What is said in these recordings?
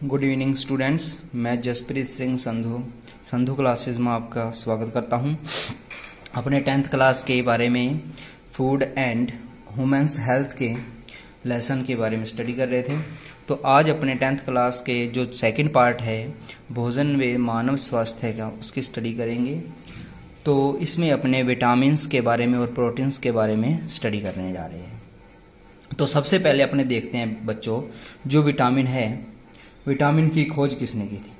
Good evening students, मैं Jasprit Singh Sandhu classes में आपका स्वागत करता हूं। अपने 10th क्लास के बारे में फूड एंड ह्यूमन्स हेल्थ के लेसन के बारे में स्टडी कर रहे थे। तो आज अपने 10th क्लास के जो सेकंड पार्ट है भोजन व मानव स्वास्थ्य का, उसकी स्टडी करेंगे। तो इसमें अपने विटामिन्स के बारे में और प्रोटीन्स के बारे में स्टडी करने जा रहे हैं। तो सबसे पहले अपने देखते हैं बच्चों, जो विटामिन है, विटामिन की खोज किसने की थी।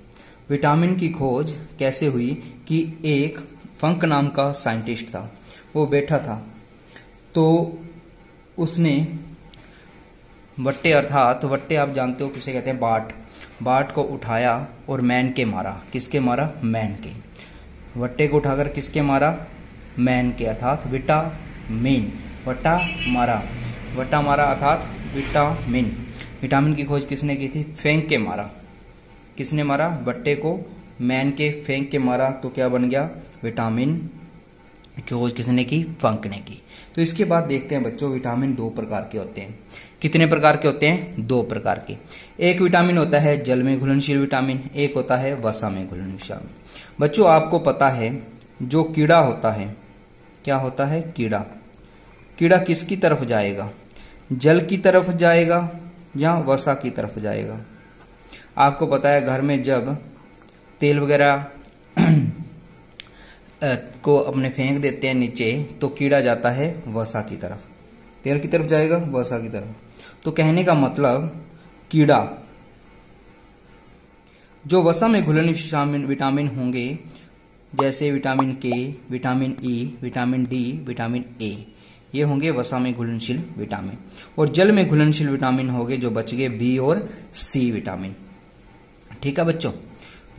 विटामिन की खोज कैसे हुई कि एक फंक नाम का साइंटिस्ट था, वो बैठा था तो उसने वट्टे, अर्थात वट्टे आप जानते हो किसे कहते हैं, बाट को उठाया और मैन के मारा। किसके मारा? मैन के। वट्टे को उठाकर किसके मारा? मैन के, अर्थात विटामिन। वट्टा मारा अर्थात विटामिन। विटामिन की खोज किसने की थी? फेंक के मारा। किसने मारा? बट्टे को मैन के फेंक के मारा, तो क्या बन गया? विटामिन की खोज किसने की? फंक ने की। तो इसके बाद देखते हैं बच्चों, विटामिन दो प्रकार के होते हैं। कितने प्रकार के होते हैं? दो प्रकार के। एक विटामिन होता है जल में घुलनशील विटामिन, एक होता है वसा में घुलनशील। बच्चों आपको पता है जो कीड़ा होता है, क्या होता है? कीड़ा किसकी तरफ जाएगा? जल की तरफ जाएगा या वसा की तरफ जाएगा? आपको पता है घर में जब तेल वगैरह को अपने फेंक देते हैं नीचे, तो कीड़ा जाता है वसा की तरफ। तेल की तरफ जाएगा, वसा की तरफ। तो कहने का मतलब कीड़ा जो वसा में घुलनशील विटामिन होंगे, जैसे विटामिन के, vitamin E, vitamin D, vitamin A, ये होंगे वसा में घुलनशील विटामिन। और जल में घुलनशील विटामिन होंगे जो बच गए बी और सी विटामिन। ठीक है बच्चों,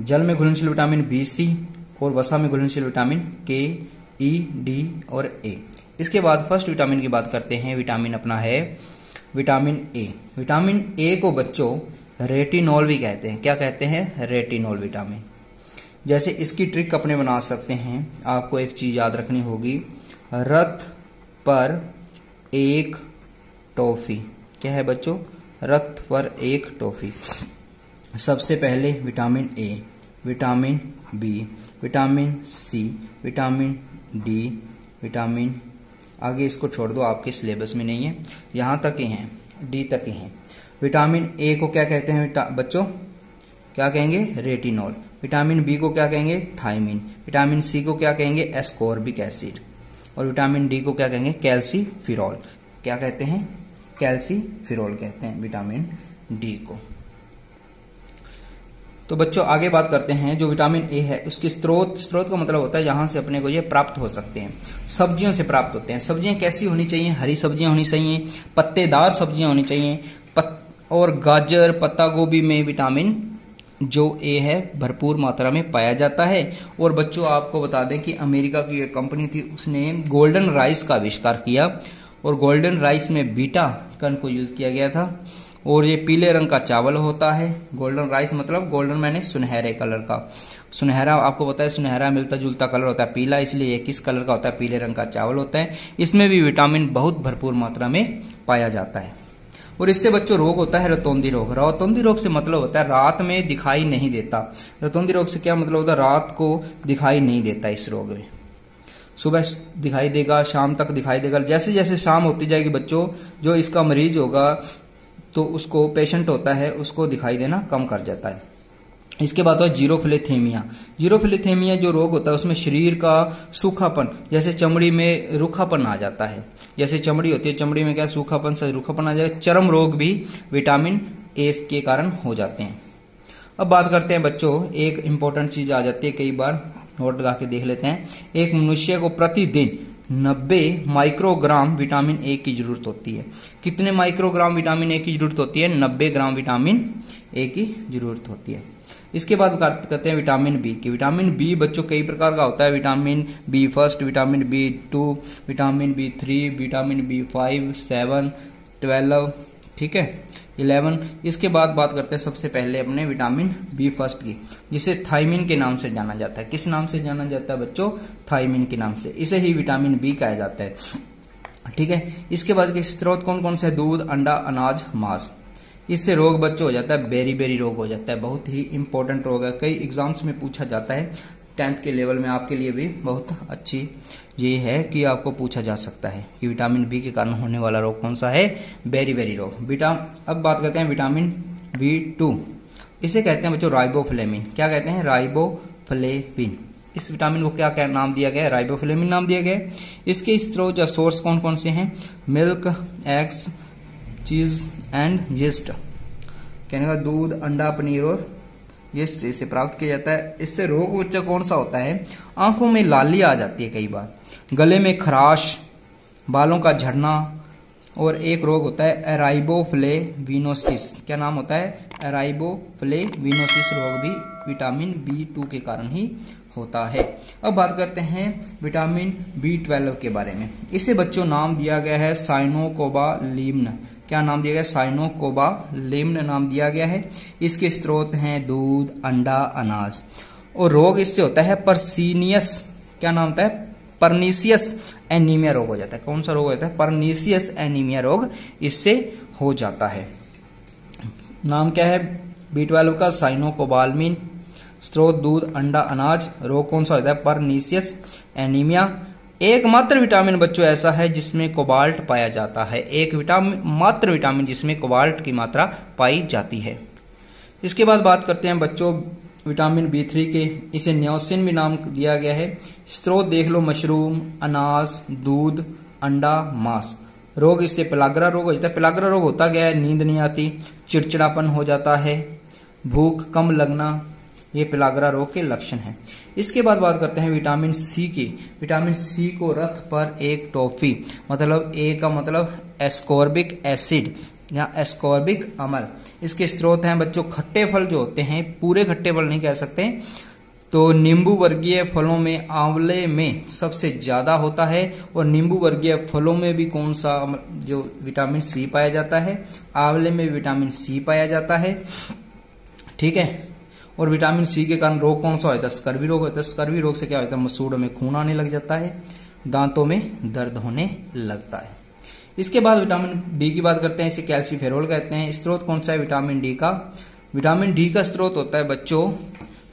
जल में घुलनशील विटामिन बी, सी, और वसा में घुलनशील विटामिन के, ई, डी और ए। इसके बाद फर्स्ट विटामिन की बात करते हैं। विटामिन अपना है विटामिन ए। विटामिन ए को बच्चों रेटिनॉल भी कहते हैं। क्या कहते हैं? Retinol vitamin. जैसे इसकी ट्रिक अपने बना सकते हैं। आपको एक चीज याद रखनी होगी, रथ पर एक टॉफी। क्या है बच्चों? रथ पर एक टॉफी। सबसे पहले vitamin A, vitamin B, vitamin C, vitamin D, vitamin, आगे इसको छोड़ दो, आपके सिलेबस में नहीं है, यहां तक ही हैं, डी तक ही हैं। विटामिन ए को क्या कहते हैं बच्चों? क्या कहेंगे? रेटिनॉल। विटामिन बी को क्या कहेंगे? थायमिन। विटामिन सी को क्या कहेंगे? Ascorbic acid. और विटामिन डी को क्या कहेंगे? कैल्सीफिरॉल। क्या कहते हैं? कैल्सीफिरॉल कहते हैं विटामिन डी को। तो बच्चों आगे बात करते हैं, जो विटामिन ए है उसकी स्रोत का मतलब होता है जहां से अपने को ये प्राप्त हो सकते हैं। सब्जियों से प्राप्त होते हैं। सब्जियां कैसी होनी चाहिए? हरी सब्जियां होनी चाहिए, पत्तेदार सब्जियां होनी चाहिए। और गाजर, पत्ता गोभी में विटामिन जो ए है भरपूर मात्रा में पाया जाता है। और बच्चों आपको बता दें कि अमेरिका की एक कंपनी थी, उसने गोल्डन राइस का आविष्कार किया, और गोल्डन राइस में बीटा कण को यूज किया गया था। और ये पीले रंग का चावल होता है। गोल्डन राइस मतलब गोल्डन मैंने सुनहरे कलर का। सुनहरा आपको पता है, सुनहरा मिलता जुलता कलर होता है पीला, इसलिए ये किस कलर का होता है? पीले रंग का चावल होता है। इसमें भी विटामिन बहुत भरपूर मात्रा में पाया जाता है। और इससे बच्चों रोग होता है रतौंधी रोग। रतौंधी रोग से मतलब होता है रात में दिखाई नहीं देता। रतौंधी रोग से क्या मतलब होता है? रात को दिखाई नहीं देता। इस रोग में सुबह दिखाई देगा, शाम तक दिखाई देगा। जैसे जैसे शाम होती जाएगी बच्चों, जो इसका मरीज होगा, तो उसको पेशेंट होता है, उसको दिखाई देना कम कर जाता है। इसके बाद है जीरोफिलिथेमिया। जीरोफिलिथेमिया जो रोग होता है उसमें शरीर का सूखापन, जैसे चमड़ी में रूखापन आ जाता है। जैसे चमड़ी होती है, चमड़ी में क्या सूखापन से रूखापन आ जाएगा। चर्म रोग भी विटामिन ए के कारण हो जाते हैं। अब बात करते हैं बच्चों, एक इंपॉर्टेंट चीज आ जाती है, कई बार नोट लगा के देख लेते हैं। एक मनुष्य को प्रतिदिन 90 माइक्रोग्राम विटामिन ए की जरूरत होती है। कितने माइक्रोग्राम विटामिन ए की जरूरत होती है? 90 ग्राम विटामिन ए की जरूरत होती है। इसके बाद बात करते हैं विटामिन बी की। विटामिन बी बच्चों कई प्रकार का होता है। Vitamin B first, vitamin B two, vitamin B three, vitamin B 5, 7, 12, ठीक है, 11। इसके बाद बात करते हैं सबसे पहले अपने विटामिन बी फर्स्ट की, जिसे थायमिन के नाम से जाना जाता है। किस नाम से जाना जाता है बच्चों? थायमिन के नाम से। इसे ही विटामिन बी कहा जाता है। ठीक है, इसके बाद के स्रोत कौन कौन से? दूध, अंडा, अनाज, मांस। इससे रोग बच्चों हो जाता है बेरी रोग हो जाता है। बहुत ही इंपॉर्टेंट रोग है, कई एग्जाम्स में पूछा जाता है। 10th के लेवल में आपके लिए भी बहुत अच्छी ये है कि आपको पूछा जा सकता है कि विटामिन बी के कारण होने वाला रोग कौन सा है, बेरी रोग। अब बात करते हैं विटामिन B2। इसे कहते हैं बच्चों राइबोफ्लेविन। क्या कहते हैं? राइबोफ्लेविन। इस विटामिन को क्या क्या नाम दिया गया है? राइबोफ्लेविन नाम दिया गया है। इसके स्रोत या सोर्स कौन कौन से हैं? मिल्क, एग्स, चीज एंड यीस्ट। कहने का दूध, अंडा, पनीर और यीस्ट से इसे प्राप्त किया जाता है। इससे रोग बच्चा कौन सा होता है? आंखों में लाली आ जाती है कई बार, गले में खराश, बालों का झड़ना, और एक रोग होता है एराइबोफ्लेविनोसिस। क्या नाम होता है? एराइबोफ्लेविनोसिस रोग भी विटामिन B2 के कारण ही होता है। अब बात करते हैं विटामिन B12 के बारे में। इसे बच्चों नाम दिया गया है साइनोकोबालिम्न। क्या नाम दिया गया? साइनोकोबालिम्न नाम दिया गया है। इसके स्रोत हैं दूध, अंडा, अनाज। और रोग इससे होता है परसीनियस। क्या नाम होता है? परनीसियस एनीमिया रोग हो जाता है। कौन सा रोग होता है? परनीसियस एनीमिया रोग इससे हो जाता है। नाम क्या है B12 का? साइनोकोबालमिन। स्रोत दूध, अंडा, अनाज। रोग कौन सा होता है? Pernicious anaemia. एकमात्र विटामिन बच्चों ऐसा है जिसमें कोबाल्ट पाया जाता है। मात्र विटामिन जिसमें कोबाल्ट की मात्रा पाई जाती है। इसके बाद बात करते हैं बच्चों विटामिन B3 के। इसे न्योसिन भी नाम दिया गया है। स्रोत देख लो मशरूम, अनाज, दूध, अंडा, मांस। रोग इससे पेलाग्रा रोग हो जाता है। पेलाग्रा रोग होता क्या है? नींद नहीं आती, चिड़चिड़ापन हो जाता है, भूख कम लगना, ये पेलाग्रा रोग के लक्षण हैं। इसके बाद बात करते हैं विटामिन C की। विटामिन C को रथ पर एक टॉफी, मतलब ए का मतलब एस्कॉर्बिक एसिड या एस्कॉर्बिक अम्ल। इसके स्रोत हैं बच्चों खट्टे फल जो होते हैं, पूरे खट्टे फल नहीं कह सकते, तो नींबू वर्गीय फलों में आंवले में सबसे ज्यादा होता है। और नींबू वर्गीय फलों में भी कौन सा जो विटामिन C पाया जाता है? आंवले में विटामिन C पाया जाता है। ठीक है। और विटामिन C के कारण रोग कौन सा होता है? स्कर्वी रोग होता है। स्कर्वी रोग से क्या होता है? मसूड़ों में खून आने लग जाता है, दांतों में दर्द होने लगता है। इसके बाद विटामिन D की बात करते हैं। इसे कैल्सीफेरोल कहते हैं। स्रोत कौन सा है विटामिन D का? विटामिन D का स्रोत होता है बच्चों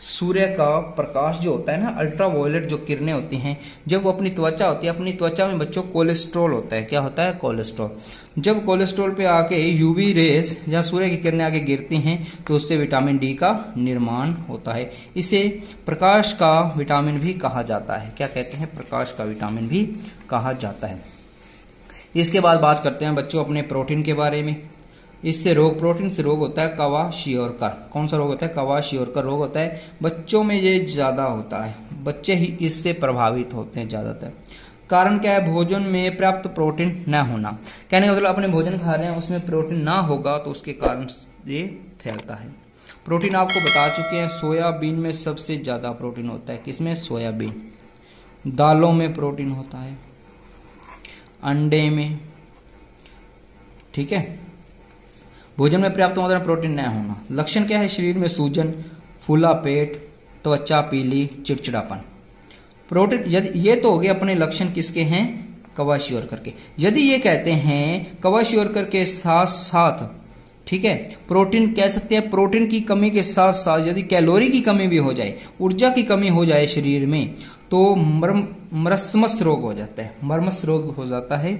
सूर्य का प्रकाश जो होता है ना, अल्ट्रावायलेट जो किरणें होती हैं, जब वो अपनी त्वचा होती है, अपनी त्वचा में बच्चों कोलेस्ट्रॉल होता है। क्या होता है? कोलेस्ट्रॉल। जब कोलेस्ट्रॉल पे आके यूवी रेस या सूर्य की किरणें आके गिरती हैं तो उससे विटामिन D का निर्माण होता है। इसे प्रकाश का विटामिन भी कहा जाता है। क्या कहते हैं? प्रकाश का विटामिन भी कहा जाता है। इसके बाद बात करते हैं बच्चों अपने प्रोटीन के बारे में। इससे रोग, प्रोटीन से रोग होता है क्वाशियोरकर। कौन सा रोग होता है? क्वाशियोरकर रोग होता है। बच्चों में ये ज्यादा होता है, बच्चे ही इससे प्रभावित होते हैं ज्यादातर। कारण क्या है? भोजन में पर्याप्त प्रोटीन न होना। कहने का मतलब अपने भोजन खा रहे हैं उसमें प्रोटीन ना होगा तो उसके कारण ये फैलता है। प्रोटीन आपको बता चुके हैं, सोयाबीन में सबसे ज्यादा प्रोटीन होता है। किसमें? सोयाबीन। दालों में प्रोटीन होता है, अंडे में। ठीक है। भोजन में पर्याप्त मात्रा में प्रोटीन न होना। लक्षण क्या है? शरीर में सूजन, फूला पेट, त्वचा पीली, चिड़चिड़ापन। प्रोटीन यदि ये तो हो गए अपने लक्षण किसके हैं? क्वाशियोरकर के। यदि ये कहते हैं क्वाशियोरकर के साथ साथ, ठीक है, प्रोटीन कह सकते हैं, प्रोटीन की कमी के साथ साथ यदि कैलोरी की कमी भी हो जाए, ऊर्जा की कमी हो जाए शरीर में, तो मरस्मस रोग हो जाता है, मर्मस रोग हो जाता है।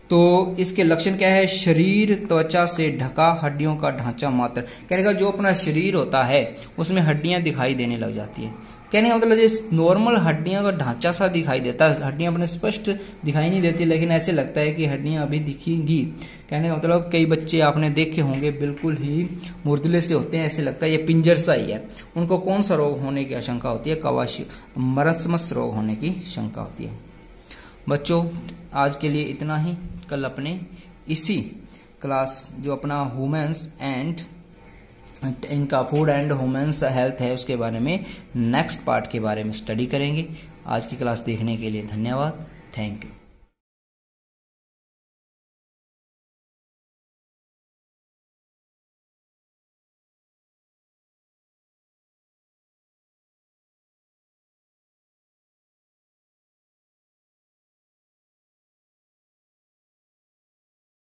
तो इसके लक्षण क्या है? शरीर त्वचा से ढका, हड्डियों का ढांचा मात्र। कहने का जो अपना शरीर होता है उसमें हड्डियां दिखाई देने लग जाती है। कहने का मतलब जैसे नॉर्मल हड्डियां का ढांचा सा दिखाई देता है, हड्डियां अपने स्पष्ट दिखाई नहीं देती लेकिन ऐसे लगता है कि हड्डियां अभी दिखेंगी। कहने का मतलब कई बच्चे आपने देखे होंगे बिल्कुल ही मुर्दले से होते हैं, ऐसे लगता है ये पिंजर सा ही है। उनको कौन सा रोग होने की आशंका होती है? मरस्मस रोग होने की शंका होती है। बच्चों आज के लिए इतना ही। कल अपने इसी क्लास जो अपना वुमेन्स एंड इनका फूड एंड वुमेन्स हेल्थ है उसके बारे में नेक्स्ट पार्ट के बारे में स्टडी करेंगे। आज की क्लास देखने के लिए धन्यवाद। Thank you.